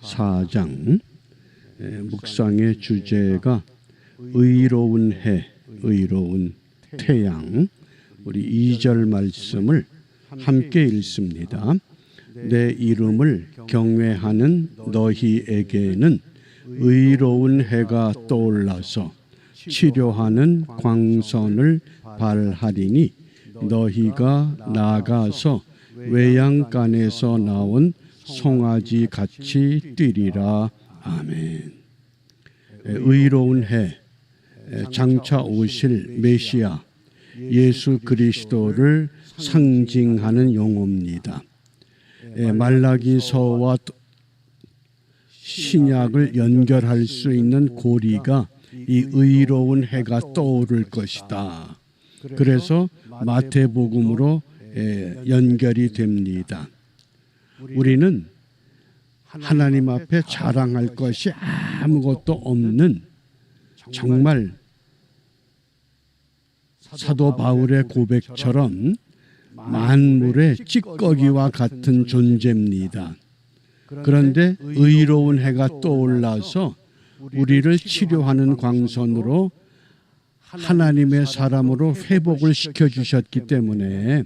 4장 묵상의 주제가 의로운 해, 의로운 태양. 우리 2절 말씀을 함께 읽습니다. 내 이름을 경외하는 너희에게는 의로운 해가 떠올라서 치료하는 광선을 발하리니 너희가 나가서 외양간에서 나온 송아지 같이 뛰리라. 아멘. 의로운 해, 장차 오실 메시아 예수 그리스도를 상징하는 용어입니다. 말라기서와 신약을 연결할 수 있는 고리가 이 의로운 해가 떠오를 것이다. 그래서 마태복음으로 연결이 됩니다. 우리는 하나님 앞에 자랑할 것이 아무것도 없는 정말 사도 바울의 고백처럼 만물의 찌꺼기와 같은 존재입니다. 그런데 의로운 해가 떠올라서 우리를 치료하는 광선으로 하나님의 사람으로 회복을 시켜주셨기 때문에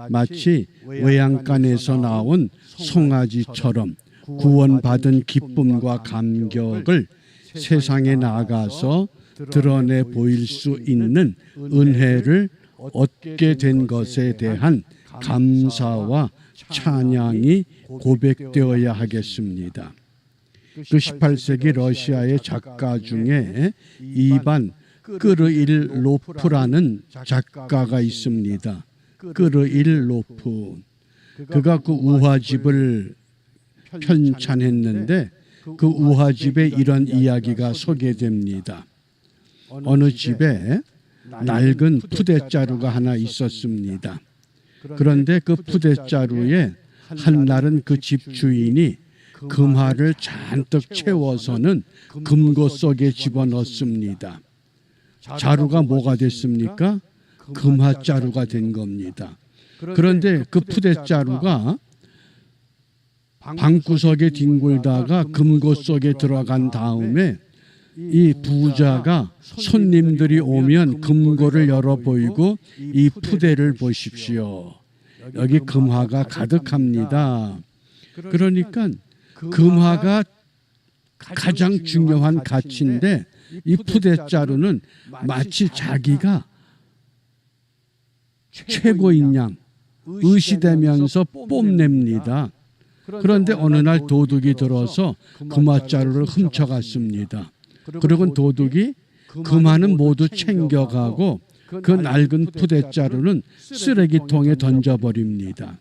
마치 외양간에서 나온 송아지처럼 구원받은 기쁨과 감격을 세상에 나가서 드러내 보일 수 있는 은혜를 얻게 된 것에 대한 감사와 찬양이 고백되어야 하겠습니다. 그 18세기 러시아의 작가 중에 이반 끄르일로프라는 작가가 있습니다. 끄르일로프. 그가 그 우화집을 편찬했는데 그 우화집에 이런 이야기가 소개됩니다. 어느 집에 낡은 푸대자루가 하나 있었습니다. 그런데 그 푸대자루에 한날은 그 집 주인이 금화를 잔뜩 채워서는 금고 속에 집어넣습니다. 자루가 뭐가 됐습니까? 금화자루가 된 겁니다. 그런데 그 푸대자루가 방구석에 뒹굴다가 금고 속에 들어간 다음에 이 부자가 손님들이 오면 금고를 열어 보이고 이 푸대를 보십시오. 여기 금화가 가득합니다. 그러니까 금화가 가장 중요한 가치인데 이 푸대자루는 마치 자기가 최고인 양 의시되면서 뽐냅니다. 그런데 어느 날 도둑이 들어서 금화자루를 훔쳐갔습니다. 그리고 도둑이 금화는 모두 챙겨가고 그 낡은 푸대자루는 쓰레기통에 던져버립니다.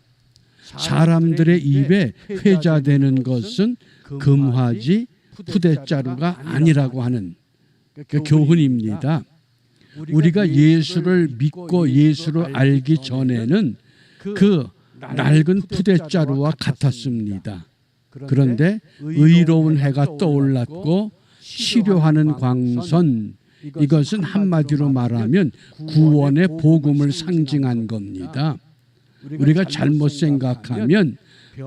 사람들의 입에 회자되는 것은 금화지 푸대자루가 아니라고 하는 그 교훈입니다. 우리가 예수를 믿고 예수를 알기 전에는 그 낡은 푸대자루와 같았습니다. 그런데 의로운 해가 떠올랐고 치료하는 광선, 이것은 한마디로 말하면 구원의 복음을 상징한 겁니다. 우리가 잘못 생각하면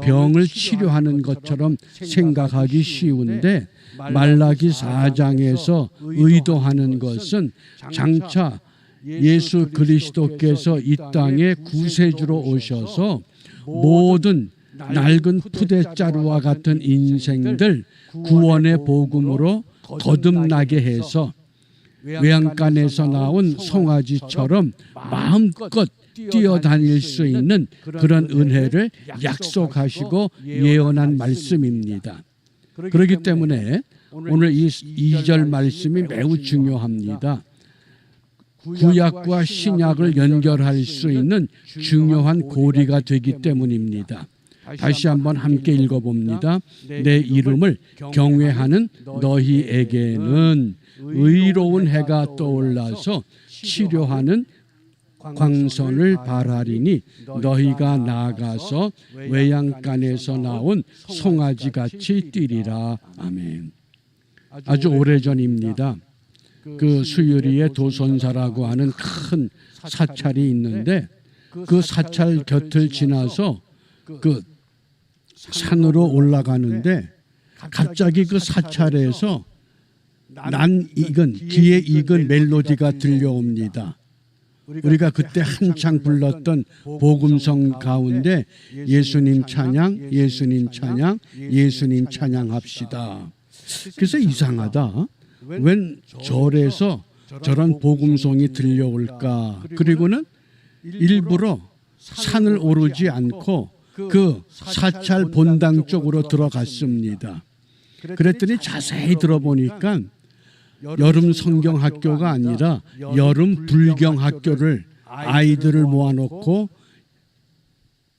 병을 치료하는 것처럼 생각하기 쉬운데 말라기 4장에서 의도하는 것은 장차 예수 그리스도께서 이 땅에 구세주로 오셔서 모든 낡은 푸대자루와 같은 인생들 구원의 복음으로 거듭나게 해서 외양간에서 나온 송아지처럼 마음껏 뛰어다닐 수 있는 그런 은혜를 약속하시고 예언한 말씀입니다. 그렇기 때문에 오늘 이 2절 말씀이 매우 중요합니다. 구약과 신약을 연결할 수 있는 중요한 고리가 되기 때문입니다. 다시 한번 함께 읽어봅니다. 내 이름을 경외하는 너희에게는 의로운 해가 떠올라서 치료하는 광선을 발하리니 너희가 나가서 외양간에서 나온 송아지같이 뛰리라. 아멘. 아주 오래전입니다. 그 수유리에 도선사라고 하는 큰 사찰이 있는데 그 사찰 곁을 지나서 그 산으로 올라가는데 갑자기 그 사찰에서 난 익은 귀에 익은 멜로디가 들려옵니다. 우리가 그때 한창 불렀던 복음성 가운데 예수님 찬양, 예수님 찬양, 예수님 찬양합시다. 그래서 이상하다. 웬 절에서 저런 복음성이 들려올까? 그리고는 일부러 산을 오르지 않고 그 사찰 본당 쪽으로 들어갔습니다. 그랬더니 자세히 들어보니까 여름 성경학교가 아니라 여름 불경학교를 아이들을 모아놓고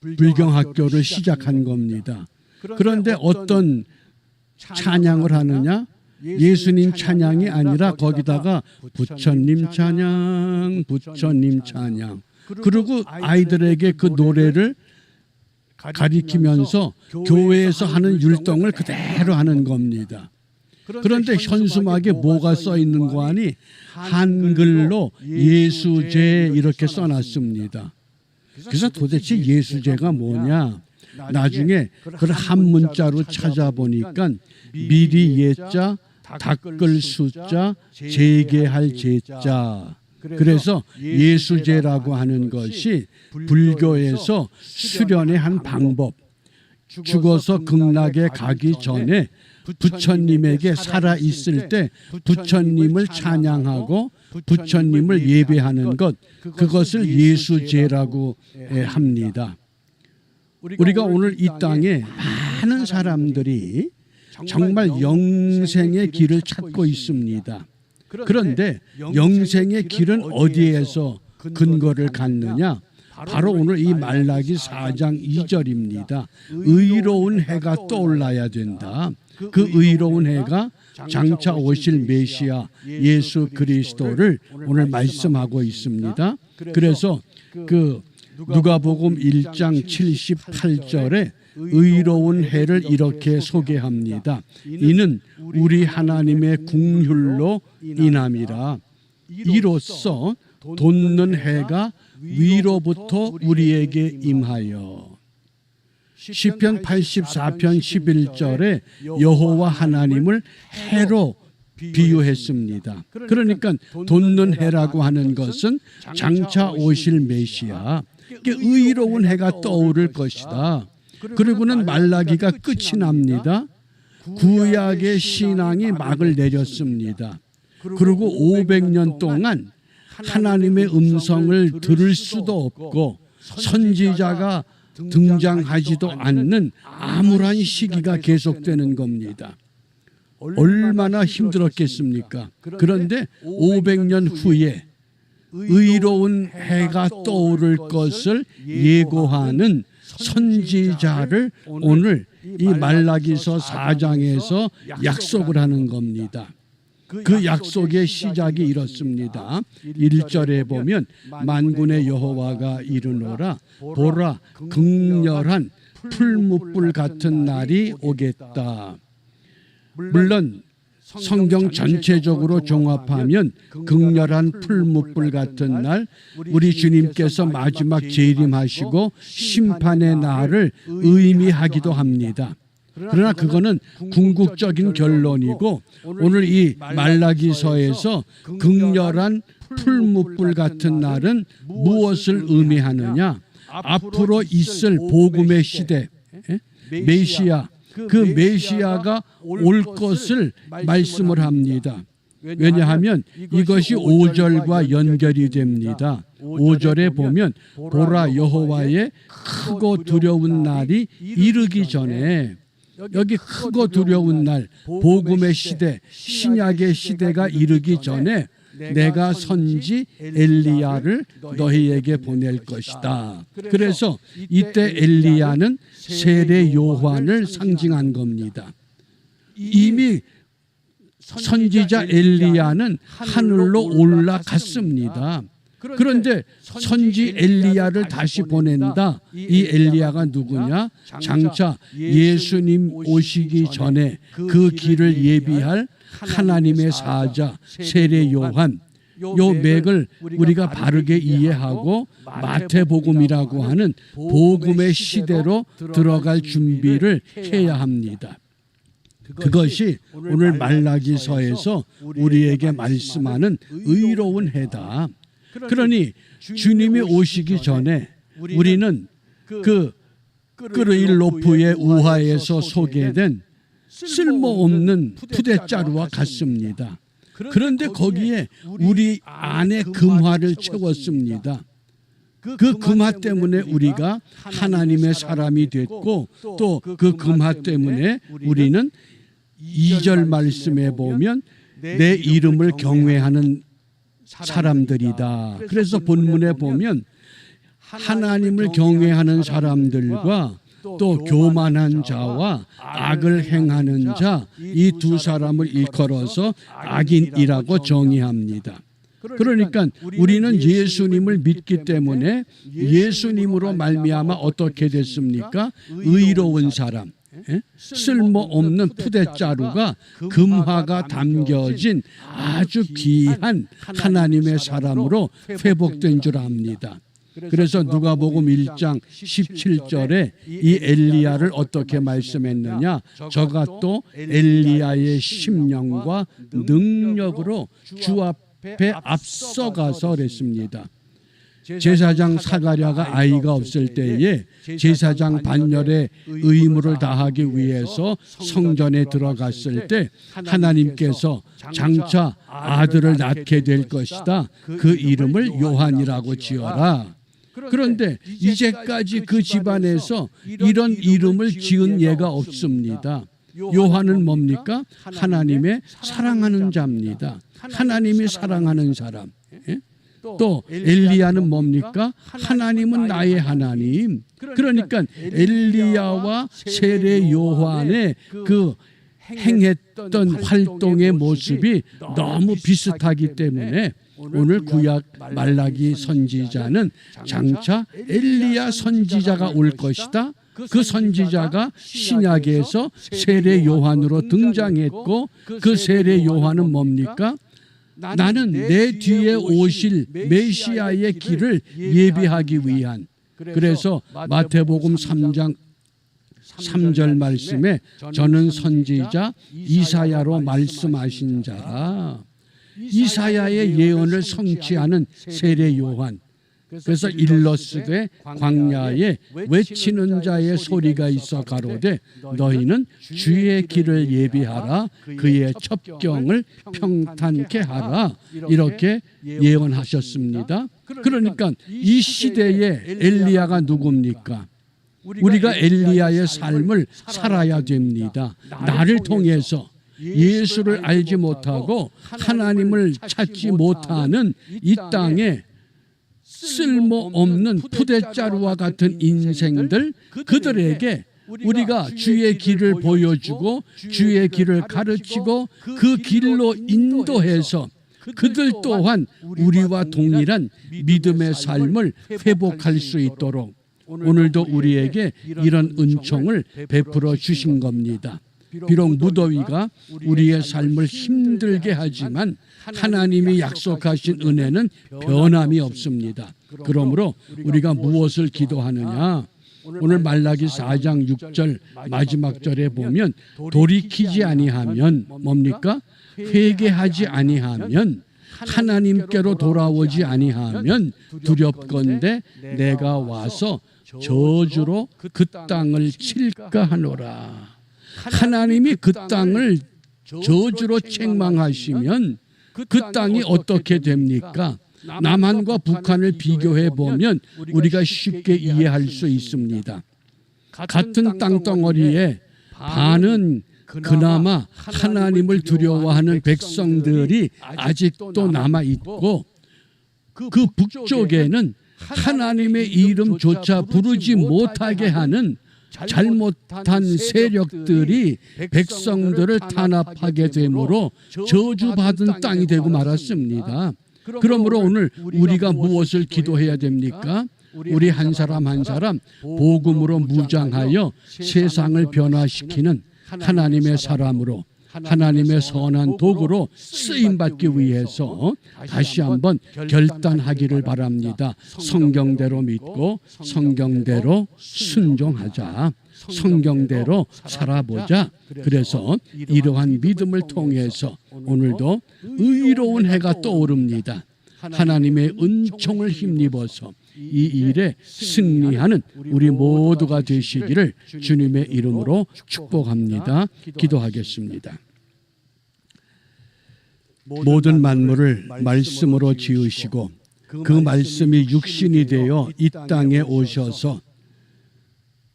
불경학교를 시작한 겁니다. 그런데 어떤 찬양을 하느냐? 예수님 찬양이 아니라 거기다가 부처님 찬양, 부처님 찬양. 그리고 아이들에게 그 노래를 가리키면서 교회에서 하는 율동을 그대로 하는 겁니다. 그런데 현수막에 뭐가 써 있는 거 아니? 한글로 예수제 이렇게 써놨습니다. 그래서 도대체 예수제가 뭐냐? 나중에 그걸 한문자로 찾아보니까 미리 예자, 닦을 숫자, 재개할 제자. 그래서 예수제라고 하는 것이 불교에서 수련의 한 방법. 죽어서 극락에 가기 전에 부처님에게 살아있을 때 부처님을 찬양하고 부처님을 예배하는 것, 그것을 예수제라고 합니다. 우리가 오늘 이 땅에 많은 사람들이 정말 영생의 길을 찾고 있습니다. 그런데 영생의 길은 어디에서 근거를 갖느냐? 바로 오늘 이 말라기 4장 2절입니다. 의로운 해가 떠올라야 된다. 그 의로운 해가 장차 오실 메시아 예수 그리스도를 오늘 말씀하고 있습니다. 그래서 그 누가복음 1장 78절에 의로운 해를 이렇게 소개합니다. 이는 우리 하나님의 긍휼로 인함이라. 이로써 돋는 해가 위로부터 우리에게 임하여. 시편 84편 11절에 여호와 하나님을 해로 비유했습니다. 그러니까 돋는 해라고 하는 것은 장차 오실 메시아, 의로운 해가 떠오를 것이다. 그리고는 말라기가 끝이 납니다. 구약의 신앙이 막을 내렸습니다. 그리고 500년 동안 하나님의 음성을 들을 수도 없고 선지자가 등장하지도 않는 암울한 시기가 계속되는 겁니다. 얼마나 힘들었겠습니까? 그런데 500년 후에 의로운 해가 떠오를 것을 예고하는 선지자를 오늘 이 말라기서 4장에서 약속을 하는 겁니다. 그 약속의 시작이 이렇습니다. 1절에 보면 만군의 여호와가 이르노라 보라 극렬한 풀무불 같은 날이 오겠다. 물론 성경 전체적으로 종합하면 극렬한 풀무불 같은 날, 우리 주님께서 마지막 재림하시고 심판의 날을 의미하기도 합니다. 그러나 그거는 궁극적인 결론이고, 오늘 이 말라기서에서 극렬한 풀무불 같은 날은 무엇을 의미하느냐? 앞으로 있을 복음의 시대, 메시아, 그 메시아가 올 것을 말씀을 합니다. 왜냐하면 이것이 5절과 연결이 됩니다. 5절에 보면 보라 여호와의 크고 두려운 날이 이르기 전에, 여기 크고 두려운 날, 복음의 시대, 신약의 시대가 이르기 전에 내가 선지 엘리야를 너희에게 보낼 것이다. 그래서 이때 엘리야는 세례 요한을 상징한 겁니다. 이미 선지자 엘리야는 하늘로 올라갔습니다. 그런데 선지 엘리야를 다시 보낸다. 이 엘리야가 누구냐? 장차 예수님 오시기 전에 그 길을 예비할 하나님의 사자 세례 요한. 요 맥을 우리가 바르게 이해하고 마태복음이라고 하는 복음의 시대로 들어갈 준비를 해야 합니다. 그것이 오늘 말라기서에서 우리에게 말씀하는 의로운 해다. 그러니 주님이 오시기 전에 우리는 그 끄르일로프의 우화에서 소개된 쓸모없는 푸대자루와 같습니다. 그런데 거기에 우리 안에 금화를 채웠습니다. 그 금화 때문에 우리가 하나님의 사람이 됐고, 또 그 금화 때문에 우리는 2절 말씀에 보면 내 이름을 경외하는 사람들이다. 그래서 본문에 보면 하나님을 경외하는 사람들과 또 교만한 자와 악을 행하는 자, 이 두 사람을 일컬어서 악인이라고 정의합니다. 그러니까 우리는 예수님을 믿기 때문에 예수님으로 말미암아 어떻게 됐습니까? 의로운 사람, 쓸모없는 푸대자루가 금화가 담겨진 아주 귀한 하나님의 사람으로 회복된 줄 압니다. 그래서 누가복음 1장 17절에 이 엘리야를 어떻게 말씀했느냐? 저가 또 엘리야의 심령과 능력으로 주 앞에 앞서가서 그랬습니다. 제사장 사가랴가 아이가 없을 때에 제사장 반열의 의무를 다하기 위해서 성전에 들어갔을 때 하나님께서 장차 아들을 낳게 될 것이다. 그 이름을 요한이라고 지어라. 그런데 이제까지 그 집안에서 이런 이름을 지은 예가 없습니다. 요한은 뭡니까? 하나님의 사랑하는 자입니다. 하나님이 사랑하는 사람. 또 엘리야는 뭡니까? 하나님은 나의 하나님. 그러니까 엘리야와 세례 요한의 그 행했던 활동의 모습이 너무 비슷하기 때문에 오늘 구약 말라기 선지자는 장차 엘리야 선지자가 올 것이다. 그 선지자가 신약에서 세례 요한으로 등장했고, 그 세례 요한은 뭡니까? 나는 내 뒤에 오실 메시아의 길을 예비하기 위한. 그래서 마태복음 3장 3절 말씀에 저는 선지자 이사야로 말씀하신 자라. 이사야의 예언을 성취하는 세례 요한. 그래서 일러스되 광야에 외치는 자의 소리가 있어 가로되 너희는 주의 길을 예비하라, 그의 첩경을 평탄케 하라, 이렇게 예언하셨습니다. 그러니까 이 시대에 엘리야가 누굽니까? 우리가 엘리야의 삶을 살아야 됩니다. 나를 통해서 예수를 알지 못하고 하나님을 찾지 못하는 이 땅에 쓸모없는 푸대자루와 같은 인생들, 그들에게 우리가 주의 길을 보여주고 주의 길을 가르치고 그 길로 인도해서 그들 또한 우리와 동일한 믿음의 삶을 회복할 수 있도록 오늘도 우리에게 이런 은총을 베풀어 주신 겁니다. 비록 무더위가 우리의 삶을 힘들게 하지만 하나님이 약속하신 은혜는 변함이 없습니다. 그러므로 우리가 무엇을 기도하느냐? 오늘 말라기 4장 6절 마지막 절에 보면 돌이키지 아니하면 뭡니까? 회개하지 아니하면, 하나님께로 돌아오지 아니하면 두렵건대 내가 와서 저주로 그 땅을 칠까 하노라. 하나님이 그 땅을 저주로 책망하시면 그 땅이 어떻게 됩니까? 남한과 북한을 비교해 보면 우리가 쉽게 이해할 수 있습니다. 같은 땅덩어리에 반은 그나마 하나님을 두려워하는 백성들이 아직도 남아 있고, 그 북쪽에는 하나님의 이름조차 부르지 못하게 하는 잘못한 세력들이 백성들을 탄압하게 되므로 저주받은 땅이 되고 말았습니다. 그러므로 오늘 우리가 무엇을 기도해야 됩니까? 우리 한 사람 한 사람 복음으로 무장하여 세상을 변화시키는 하나님의 사람으로, 하나님의 선한 도구로 쓰임받기 위해서 다시 한번 결단하기를 바랍니다. 성경대로 믿고 성경대로 순종하자. 성경대로 살아보자. 그래서 이러한 믿음을 통해서 오늘도 의로운 해가 떠오릅니다. 하나님의 은총을 힘입어서 이 일에 승리하는 우리 모두가 되시기를 주님의 이름으로 축복합니다. 기도하겠습니다. 모든 만물을 말씀으로 지으시고 그 말씀이 육신이 되어 이 땅에 오셔서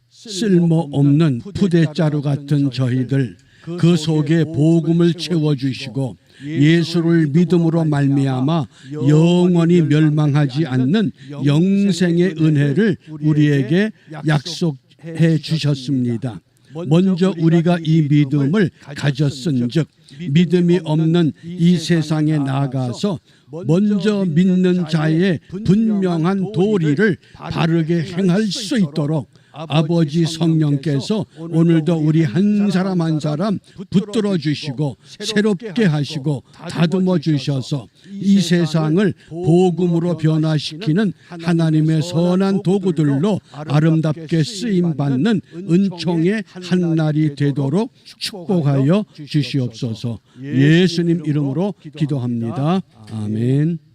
쓸모없는 푸대자루 같은 저희들 그 속에 복음을 채워주시고 예수를 믿음으로 말미암아 영원히 멸망하지 않는 영생의 은혜를 우리에게 약속해 주셨습니다. 먼저 우리가 이 믿음을 가졌은즉 믿음이 없는 이 세상에 나가서 먼저 믿는 자의 분명한 도리를 바르게 행할 수 있도록 아버지 성령께서 오늘도 우리 한 사람 한 사람 붙들어 주시고 새롭게 하시고 다듬어 주셔서 이 세상을 복음으로 변화시키는 하나님의 선한 도구들로 아름답게 쓰임받는 은총의 한날이 되도록 축복하여 주시옵소서. 예수님 이름으로 기도합니다. 아멘.